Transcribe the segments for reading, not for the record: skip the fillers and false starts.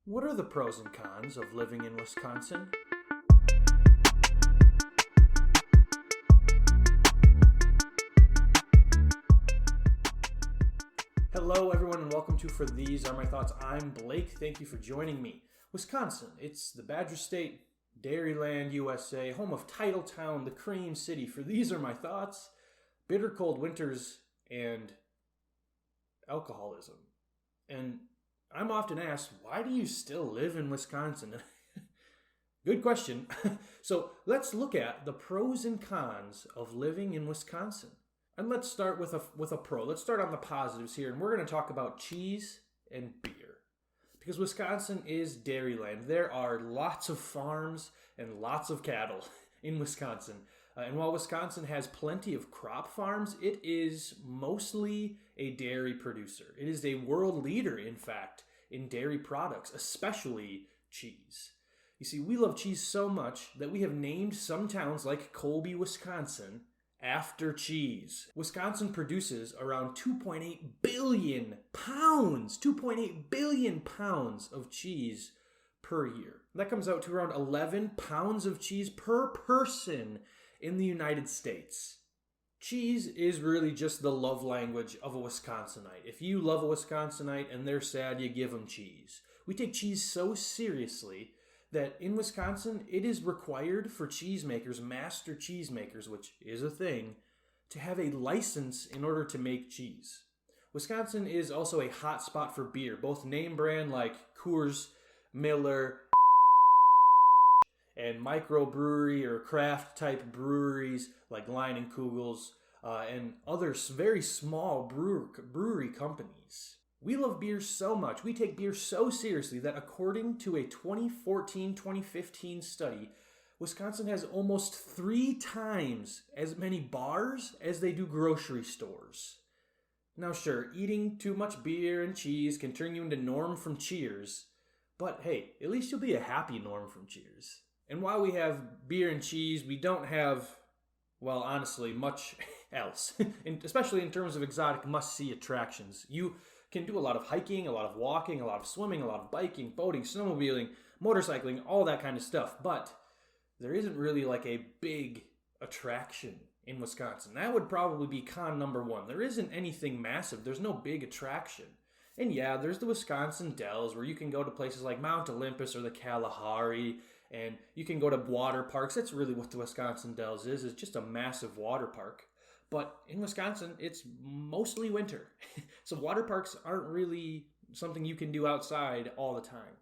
What are the pros and cons of living in Wisconsin? Hello, everyone, and welcome to For These Are My Thoughts. I'm Blake. Thank you for joining me. Wisconsin, it's the Badger State, Dairyland, USA, home of Titletown, the Cream City. For These Are My Thoughts, bitter cold winters, and alcoholism. And I'm often asked, why do you still live in Wisconsin? Good question. So let's look at the pros and cons of living in Wisconsin. And let's start with a pro. Let's start on the positives here, and we're going to talk about cheese and beer. Because Wisconsin is dairyland. There are lots of farms and lots of cattle in Wisconsin. And while Wisconsin has plenty of crop farms, it is mostly a dairy producer. It is a world leader, in fact, in dairy products, especially cheese. You see, we love cheese so much that we have named some towns like Colby, Wisconsin, after cheese. Wisconsin produces around 2.8 billion pounds, 2.8 billion pounds of cheese per year. That comes out to around 11 pounds of cheese per person in the United States. Cheese is really just the love language of a Wisconsinite. If you love a Wisconsinite and they're sad, you give them cheese. We take cheese so seriously that in Wisconsin, it is required for cheesemakers, master cheesemakers, which is a thing, to have a license in order to make cheese. Wisconsin is also a hot spot for beer, both name brand like Coors, Miller, and microbrewery or craft type breweries like Line and Kugels, and other very small brewery companies. We love beer so much, we take beer so seriously that according to a 2014-2015 study, Wisconsin has almost 3 times as many bars as they do grocery stores. Now sure, eating too much beer and cheese can turn you into Norm from Cheers, but hey, at least you'll be a happy Norm from Cheers. And while we have beer and cheese, we don't have, well, honestly, much else, especially in terms of exotic must-see attractions. You can do a lot of hiking, a lot of walking, a lot of swimming, a lot of biking, boating, snowmobiling, motorcycling, all that kind of stuff. But there isn't really like a big attraction in Wisconsin. That would probably be con number 1. There isn't anything massive. There's no big attraction. And yeah, there's the Wisconsin Dells where you can go to places like Mount Olympus or the Kalahari, and you can go to water parks. That's really what the Wisconsin Dells is. It's just a massive water park. But in Wisconsin, it's mostly winter. So water parks aren't really something you can do outside all the time.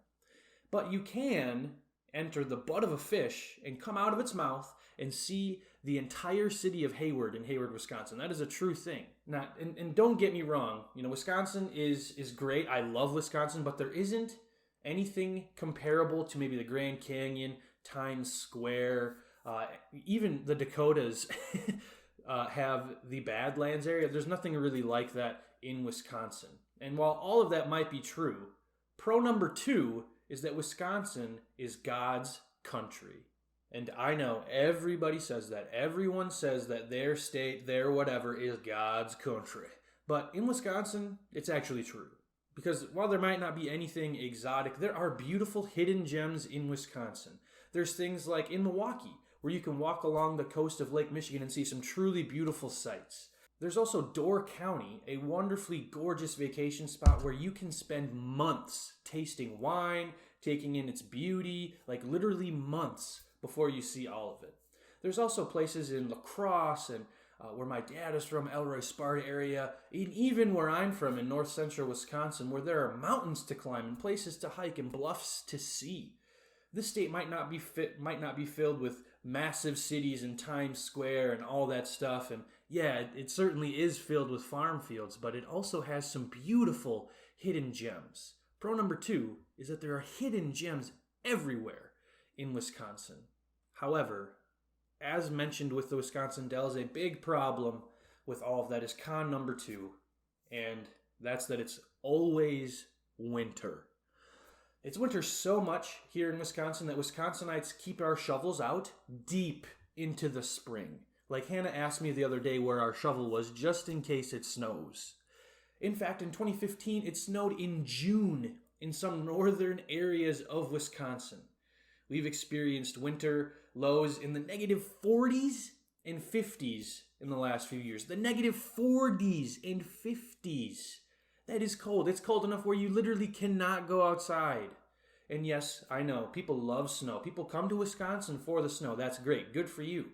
But you can enter the butt of a fish and come out of its mouth and see the entire city of Hayward in Hayward, Wisconsin. That is a true thing. Now, and don't get me wrong, Wisconsin is great. I love Wisconsin, but there isn't anything comparable to maybe the Grand Canyon, Times Square, even the Dakotas. Have the Badlands area. There's nothing really like that in Wisconsin. And while all of that might be true, pro number 2 is that Wisconsin is God's country. And I know everybody says that. Everyone says that their state, their whatever, is God's country. But in Wisconsin, it's actually true. Because while there might not be anything exotic, there are beautiful hidden gems in Wisconsin. There's things like in Milwaukee, where you can walk along the coast of Lake Michigan and see some truly beautiful sights. There's also Door County, a wonderfully gorgeous vacation spot where you can spend months tasting wine, taking in its beauty, like literally months before you see all of it. There's also places in La Crosse and where my dad is from, Elroy Sparta area, and even where I'm from in north central Wisconsin, where there are mountains to climb and places to hike and bluffs to see. This state might not be filled with massive cities and Times Square and all that stuff. And yeah, it certainly is filled with farm fields, but it also has some beautiful hidden gems. Pro number 2 is that there are hidden gems everywhere in Wisconsin. However, as mentioned with the Wisconsin Dells, a big problem with all of that is con number 2, and that's that it's always winter. It's winter so much here in Wisconsin that Wisconsinites keep our shovels out deep into the spring. Like Hannah asked me the other day where our shovel was just in case it snows. In fact, in 2015, it snowed in June in some northern areas of Wisconsin. We've experienced winter lows in the negative 40s and 50s in the last few years. The negative 40s and 50s. That is cold. It's cold enough where you literally cannot go outside. And yes, I know, people love snow. People come to Wisconsin for the snow. That's great. Good for you.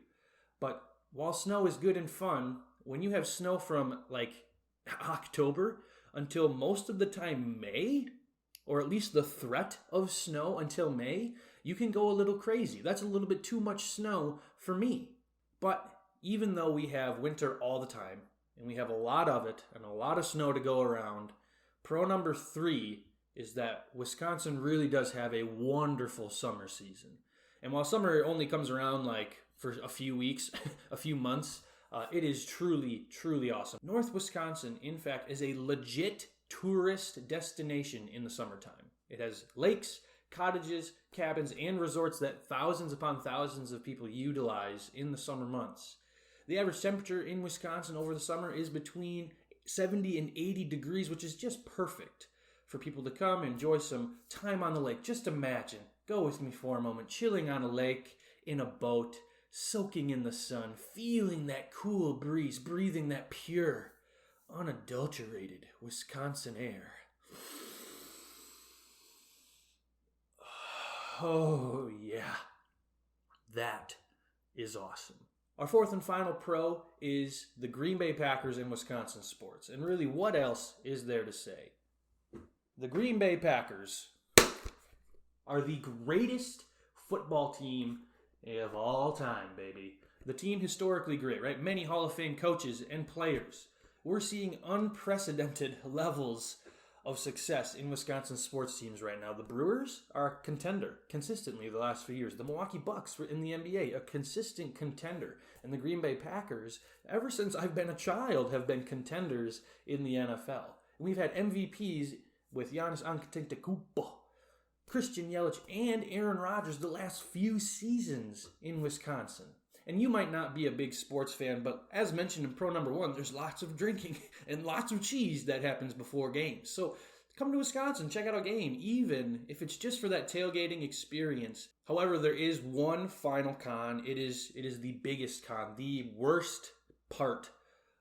But while snow is good and fun, when you have snow from like October until most of the time May, or at least the threat of snow until May, you can go a little crazy. That's a little bit too much snow for me. But even though we have winter all the time, and we have a lot of it, and a lot of snow to go around, pro number 3 is that Wisconsin really does have a wonderful summer season. And while summer only comes around like for a few weeks, a few months, it is truly, truly awesome. North Wisconsin, in fact, is a legit tourist destination in the summertime. It has lakes, cottages, cabins, and resorts that thousands upon thousands of people utilize in the summer months. The average temperature in Wisconsin over the summer is between 70 and 80 degrees, which is just perfect for people to come enjoy some time on the lake. Just imagine, go with me for a moment, chilling on a lake in a boat, soaking in the sun, feeling that cool breeze, breathing that pure, unadulterated Wisconsin air. Oh yeah, that is awesome. Our fourth and final pro is the Green Bay Packers in Wisconsin sports. And really, what else is there to say? The Green Bay Packers are the greatest football team of all time, baby. The team historically great, right? Many Hall of Fame coaches and players. We're seeing unprecedented levels of success in Wisconsin sports teams right now. The Brewers are a contender consistently the last few years. The Milwaukee Bucks in the NBA, a consistent contender. And the Green Bay Packers, ever since I've been a child, have been contenders in the NFL. And we've had MVPs with Giannis Antetokounmpo, Christian Yelich, and Aaron Rodgers the last few seasons in Wisconsin. And you might not be a big sports fan, but as mentioned in pro number 1, there's lots of drinking and lots of cheese that happens before games. So come to Wisconsin, check out a game, even if it's just for that tailgating experience. However, there is one final con. It is the biggest con, the worst part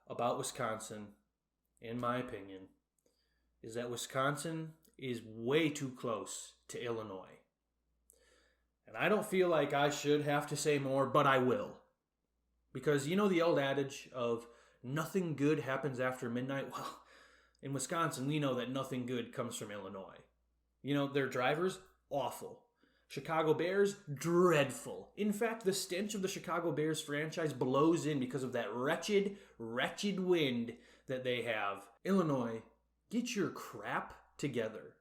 about Wisconsin, in my opinion, is that Wisconsin is way too close to Illinois. And I don't feel like I should have to say more, but I will. Because you know the old adage of nothing good happens after midnight? Well, in Wisconsin, we know that nothing good comes from Illinois. You know, their drivers, awful. Chicago Bears, dreadful. In fact, the stench of the Chicago Bears franchise blows in because of that wretched, wretched wind that they have. Illinois, get your crap together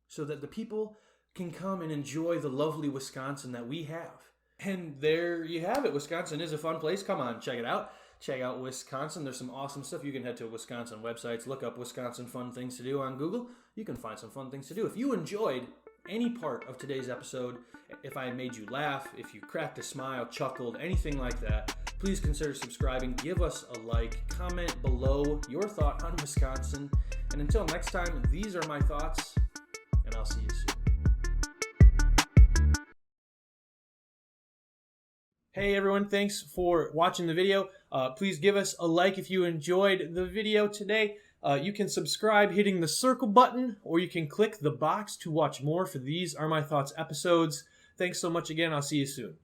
so that the people can come and enjoy the lovely Wisconsin that we have. And there you have it. Wisconsin is a fun place. Come on, check it out. Check out Wisconsin. There's some awesome stuff. You can head to Wisconsin websites, look up Wisconsin fun things to do on Google. You can find some fun things to do. If you enjoyed any part of today's episode, if I made you laugh, if you cracked a smile, chuckled, anything like that, please consider subscribing. Give us a like. Comment below your thought on Wisconsin. And until next time, these are my thoughts, and I'll see you soon. Hey everyone, thanks for watching the video. Please give us a like if you enjoyed the video today. You can subscribe hitting the circle button, or you can click the box to watch more for These Are My Thoughts episodes. Thanks so much again. I'll see you soon.